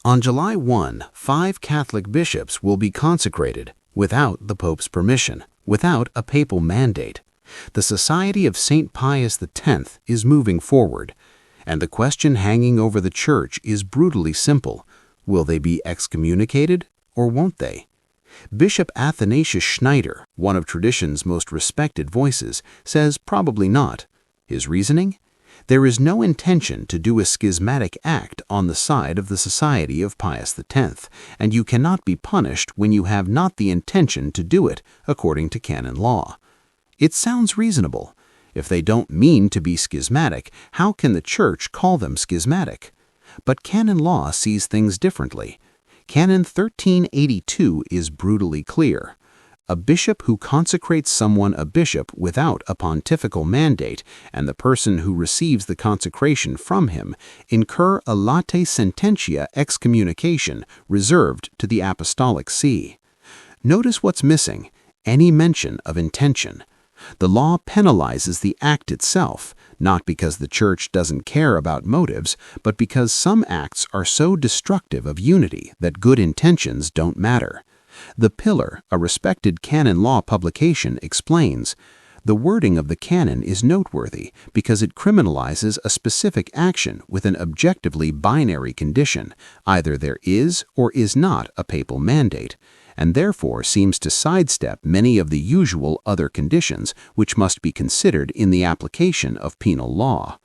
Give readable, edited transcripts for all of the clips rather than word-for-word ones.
On July 1, 5 Catholic bishops will be consecrated without the Pope's permission, without a papal mandate. The Society of St. Pius X is moving forward, and the question hanging over the Church is brutally simple. Will they be excommunicated or won't they? Bishop Athanasius Schneider, one of tradition's most respected voices, says probably not. His reasoning? There is no intention to do a schismatic act on the side of the Society of Pius X, and you cannot be punished when you have not the intention to do it, according to canon law. It sounds reasonable. If they don't mean to be schismatic, how can the Church call them schismatic? But canon law sees things differently. Canon 1382 is brutally clear. A bishop who consecrates someone a bishop without a pontifical mandate, and the person who receives the consecration from him, incur a latae sententiae excommunication reserved to the Apostolic See. Notice what's missing: any mention of intention. The law penalizes the act itself, not because the Church doesn't care about motives, but because some acts are so destructive of unity that good intentions don't matter. The Pillar, a respected canon law publication, explains, "The wording of the canon is noteworthy because it criminalizes a specific action with an objectively binary condition, either there is or is not a papal mandate, and therefore seems to sidestep many of the usual other conditions which must be considered in the application of penal law."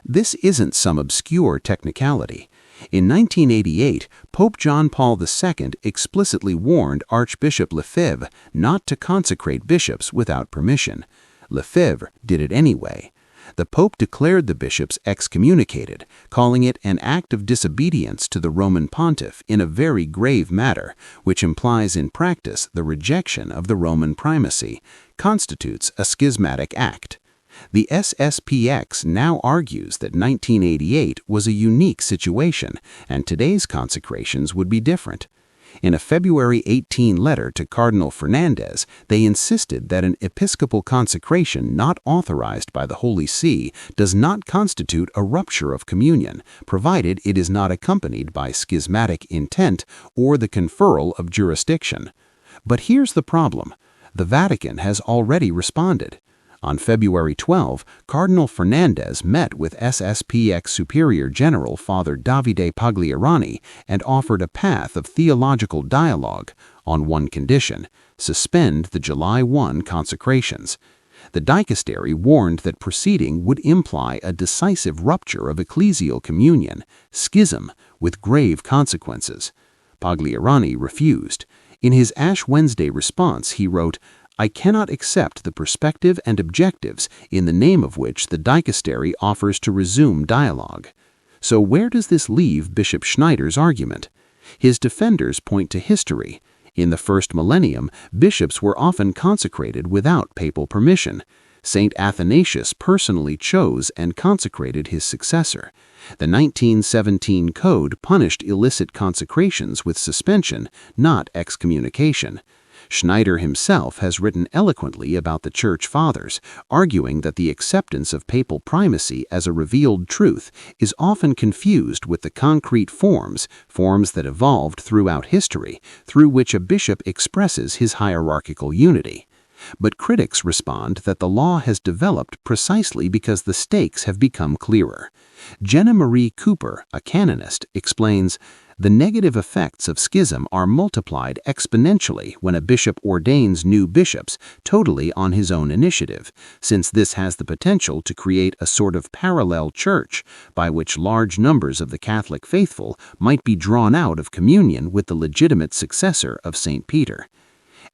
This isn't some obscure technicality. In 1988, Pope John Paul II explicitly warned Archbishop Lefebvre not to consecrate bishops without permission. Lefebvre did it anyway. The Pope declared the bishops excommunicated, calling it an act of disobedience to the Roman pontiff in a very grave matter, which implies in practice the rejection of the Roman primacy, constitutes a schismatic act. The SSPX now argues that 1988 was a unique situation, and today's consecrations would be different. In a February 18 letter to Cardinal Fernandez, they insisted that an episcopal consecration not authorized by the Holy See does not constitute a rupture of communion, provided it is not accompanied by schismatic intent or the conferral of jurisdiction. But here's the problem. The Vatican has already responded. On February 12, Cardinal Fernandez met with SSPX Superior General Father Davide Pagliarani and offered a path of theological dialogue on one condition: suspend the July 1 consecrations. The dicastery warned that proceeding would imply a decisive rupture of ecclesial communion, schism, with grave consequences. Pagliarani refused. In his Ash Wednesday response, he wrote, "I cannot accept the perspective and objectives in the name of which the dicastery offers to resume dialogue." So where does this leave Bishop Schneider's argument? His defenders point to history. In the first millennium, bishops were often consecrated without papal permission. St. Athanasius personally chose and consecrated his successor. The 1917 Code punished illicit consecrations with suspension, not excommunication. Schneider himself has written eloquently about the Church Fathers, arguing that the acceptance of papal primacy as a revealed truth is often confused with the concrete forms that evolved throughout history, through which a bishop expresses his hierarchical unity. But critics respond that the law has developed precisely because the stakes have become clearer. Jenna Marie Cooper, a canonist, explains, "The negative effects of schism are multiplied exponentially when a bishop ordains new bishops totally on his own initiative, since this has the potential to create a sort of parallel church by which large numbers of the Catholic faithful might be drawn out of communion with the legitimate successor of St. Peter."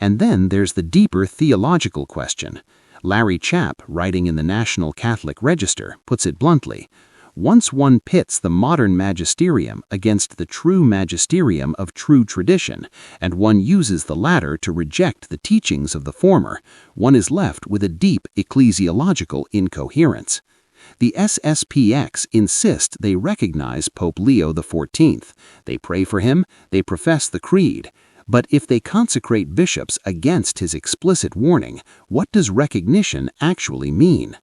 And then there's the deeper theological question. Larry Chapp, writing in the National Catholic Register, puts it bluntly, "Once one pits the modern magisterium against the true magisterium of true tradition, and one uses the latter to reject the teachings of the former, one is left with a deep ecclesiological incoherence." The SSPX insist they recognize Pope Leo XIV. They pray for him, they profess the creed. But if they consecrate bishops against his explicit warning, what does recognition actually mean?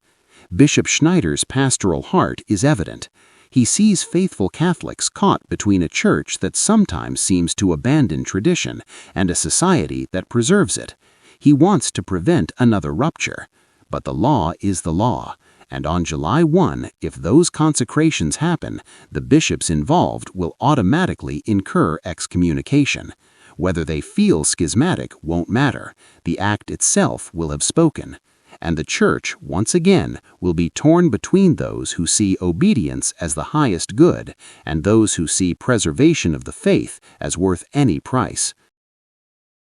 Bishop Schneider's pastoral heart is evident. He sees faithful Catholics caught between a church that sometimes seems to abandon tradition and a society that preserves it. He wants to prevent another rupture. But the law is the law, and on July 1, if those consecrations happen, the bishops involved will automatically incur excommunication. Whether they feel schismatic won't matter. The act itself will have spoken. And the Church, once again, will be torn between those who see obedience as the highest good and those who see preservation of the faith as worth any price.